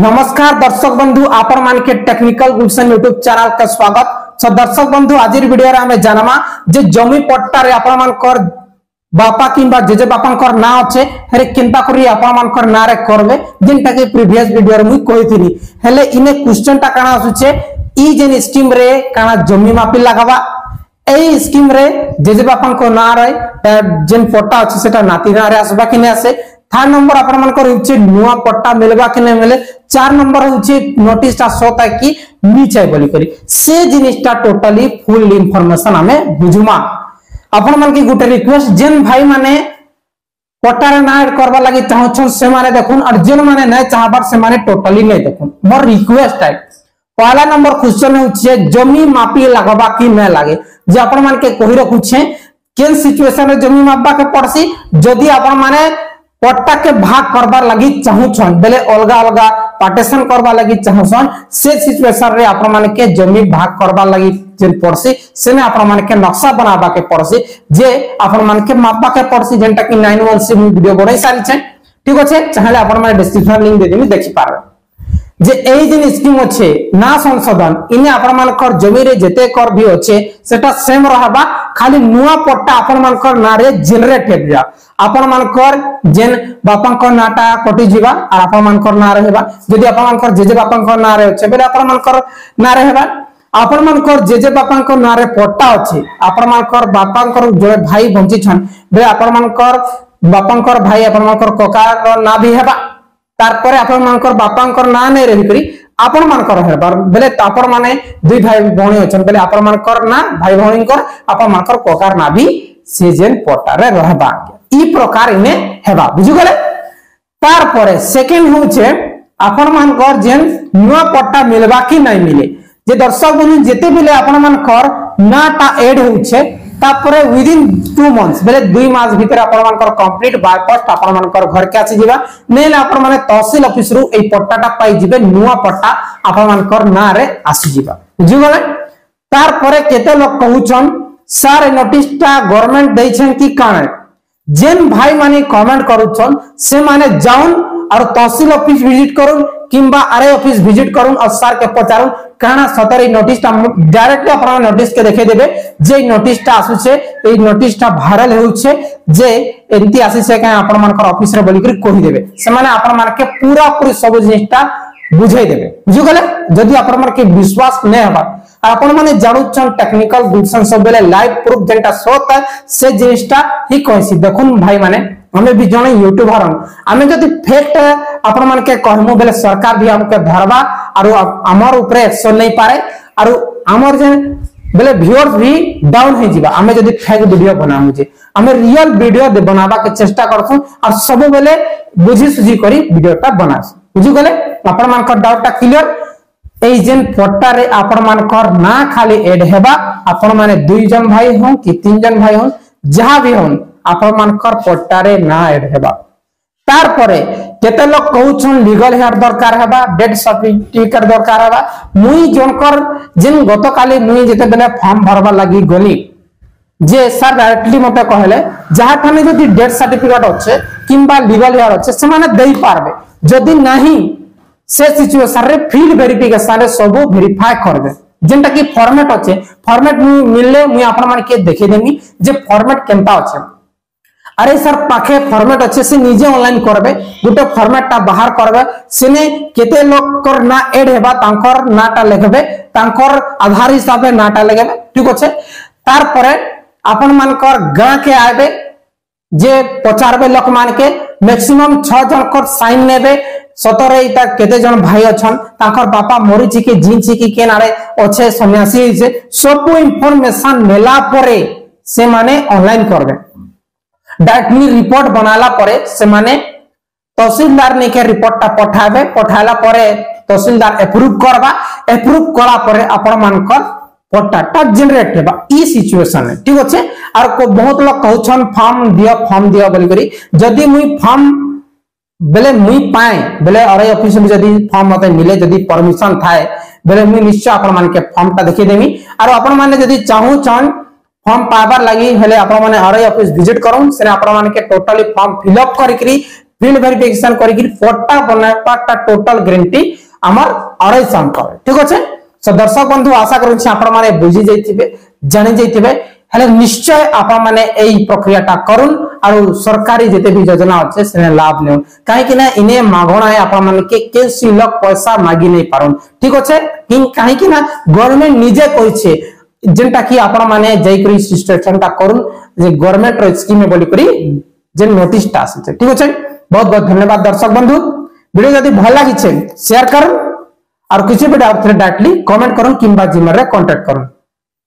नमस्कार दर्शक बंधु आपण मान के टेक्निकल गुलशन यूट्यूब चैनल का स्वागत। सो दर्शक बंधु आज वीडियो रे हमें जानमा जे जमी पट्टा रे आपण मान कर बापा किंबा जेजे बापा कर ना अच्छे हेरे केनता करी आपण मान कर ना रे करबे जिनटा के प्रीवियस वीडियो रे मुई कहिथिनी हेले इने क्वेश्चन ता काना आसुचे ई जेन स्कीम रे काना जमी मापी लगावा एई स्कीम रे जेजे बापा को ना रे जेन पट्टा अछि सेटा नाती ना रे आसबा कि ने आसे। थर्ड नंबर आपण मान कर होचे नुवा पट्टा मिलबा कि ने मिले। चार नंबर होचे नोटिस ता सोता कि नीचे बोली करी से जिनिसटा टोटली फुल इंफॉर्मेशन हमें बुझुमा। आपण मान की गुटे रिक्वेस्ट जेन भाई माने पट्टा रे ना ऐड करबा लागि चाहछन से माने देखुन और जेन माने नै चाहबार से माने टोटली नै देखुन। मोर रिक्वेस्ट है पहला नंबर क्वेश्चन होचे जमी मापी लगबा कि नै लागे जे आपण मान के कहि रखुछे केन सिचुएशन रे जमी मापबा के पड़सी जदी आपण माने पट्टा के भाग करबार लगी चाहछन बेले अलगा अलगा पार्टीशन करबा लगी चाहछन से सिचुएशन रे आपण माने के जमी भाग करबा लगी जेन पड़सी सेने आपण माने के नक्शा बनाबा के पड़सी जे आपण माने के मापबा के पड़सी जेनटा कि 9 से मु वीडियो बनै सारी छै ठीक अछि चाहे आपण माने डिस्क्रिप्शन लिंक दे देमी देखि पारबे जे एई दिन स्कीम अच्छे ना संशोधन इने आपण मानकर जमी रे जेते कर भी अच्छे सेटा सेम रहबा खाली नुवा पट्टा आपण मानकर ना रे जनरेट हेबा आपण मानकर जेन बापा को नाटा कटि जीवा आ आपण मानकर ना रहबा जदी आपण मानकर जेजे बापा को ना रे अच्छे बेले आपण मानकर ना रहबा आपण मानकर जेजे बापा को ना रे पट्टा अच्छे आपण मानकर बापा को जो भाई बंची छन बे आपण मानकर बापा को भाई आपण मानकर कोका ना भी हेबा तार परे आपण मानकर बापांकर ना नै रहि करी आपण मानकर हेबार बेले आपण माने दुई भाई भौणी अछन बेले आपण मानकर ना भाई भौणीकर आपण मानकर कोकार ना भी सीजन पट्टा रे रहबा ई प्रकार इने हेबा बुझु गले। तार परे सेकंड होचे आपण मानकर जेन नुवा पट्टा मिलबा कि नै मिले जे दर्शक बंधु जेते बेले आपण मानकर नाटा ऐड होचे तापरे विदिन 2 मंथ्स बेले 2 मास भीतर आपण मानकर कंप्लीट बाय पोस्ट आपण मानकर घर के आसी जीवा नेले आपण माने तहसील ऑफिस रु एई पट्टाटा पाई जिबे नुवा पट्टा आपण मानकर ना रे आसी जीवा बुझु गले। तार परे केते लोग कहउछन सर नोटिसटा गवर्नमेंट दैछन कि काने जेन भाई माने कमेंट करूछन से माने जाउन और तहसील ऑफिस विजिट करूं किंबा आरए ऑफिस विजिट करूं और सर के पचारूं काना सतर नोटिसटा डायरेक्टली आपण नोटिस के देखे देबे जे नोटिसटा आसुछे ए नोटिसटा वायरल होउछे जे एंती आसी से का आपण मानकर ऑफिस रे बोली करी कहि देबे से माने आपण मान के पूरा पूरी सब जिनिसटा बुझाई देबे बुझु गले। जदी आपण मान के विश्वास नै हबा आपण माने जानुछन टेक्निकल गुलशन सब बेले लाइव प्रूफ जेंटा सोता से जिनिसटा ही कहसी देखुन भाई माने हमें भी जने यूट्यूबर हमें जदी फैक्ट आपण मान के कहमु बेले सरकार भी हमके धरबा और हमर ऊपर एक्शन नहीं पारे और हमर जे बेले व्यूअर्स भी डाउन हो जिबा हमें जदी फेक वीडियो बनामु जे हमें रियल वीडियो दे बनाबा के चेष्टा करथु और सब बेले बुझी सुझी करी वीडियोटा बनास बुझु गले। आपण मान का डाउटटा क्लियर ए जेन पट्टा रे आपण मान कर ना खाली ऐड हेबा आपण माने 2 जन भाई हो कि 3 जन भाई हो जहां भी हो आपण मानकर पट्टा रे ना ऐड हेबा। तार परे केते लोग कहउछन लीगल हेयर दरकार हेबा डेथ सर्टिफिकेट दरकार हेबा मुई जनकर जिन गतकाली मुई जेते बेले फॉर्म भरबा लागि गली जे सर डायरेक्टली मते कहले जहा ठाने जदी डेथ सर्टिफिकेट अच्छे किंबा लीगल हेयर अच्छे से माने देई पारबे जदी नाही से सिचुएशन रे फील्ड वेरिफिकेशन रे सब वेरीफाई करबे जेंटा कि फॉर्मेट अच्छे फॉर्मेट मिलले मुई आपण मान के देखे देमी जे फॉर्मेट केनता अच्छे अरे सर पाखे फॉर्मेट अच्छे से निजे ऑनलाइन करबे गुटे फॉर्मेटटा बाहर करबे सेने केते लोग कर ना ऐड हेबा तांकर नाटा लेखबे तांकर आधार हिसाब से नाटा लगेबे ठीक अछि। तार परे आपण मानकर गां के आबे जे 95 लोक मान के मैक्सिमम 6 जन कर साइन नेबे 17 इता केते जन भाई अछन तांकर बापा मरि छि के जिन छि कि के नारे अच्छे सन्यासी से सब इंफॉर्मेशन मेला परे से माने ऑनलाइन करबे डायरेक्टली रिपोर्ट बनाला परे से माने तहसीलदार ने के रिपोर्टटा पठाबे पठाला परे तहसीलदार अप्रूव करबा अप्रूव करा परे आपण मानकर पट्टाटा जनरेट हेबा ई सिचुएशन है ठीक अछि। और को बहुत लोग कहउछन फॉर्म दियो बोली करी जदी मुई फॉर्म बेले मुई पाए बेले आरए ऑफिस में जदी फॉर्म मते मिले जदी परमिशन थाए बेले मुई निश्चय आपण मान के फॉर्मटा देखि देमी और आपण माने जदी चाहू छन फॉर्म पावर लगी हेले आपण माने आरए ऑफिस विजिट करूं से आपण माने के टोटली फॉर्म फिल अप करी फील्ड वेरिफिकेशन करी पट्टा बनाटा टोटल गारंटी हमर 250 ठीक अच्छे। सो दर्शक बंधु आशा करूँ आपण माने बुझी जाइथिबे जानि जाइथिबे हेले निश्चय आपण माने एई प्रक्रियाटा करूँ और सरकारी जेते भी योजना अच्छे से लाभ लेउन काहे कि ना इने मागणा है आपण माने के सिलक पैसा मागी नहीं पारुन ठीक अच्छे। काहे कि ना गवर्नमेंट निजे कहिछे जेंटा कि आपण माने जाई करी सिस्टम ता करूँ जे गवर्नमेंट रो स्कीम बोली करी जे नोटिस टा आछे ठीक अच्छे। बहुत बहुत धन्यवाद दर्शक बंधु वीडियो यदि भल लागी शेयर कर और किसी भी डाउट थे डायरेक्टली कमेंट करूँ किंबा जीमेल रे कांटेक्ट करूँ।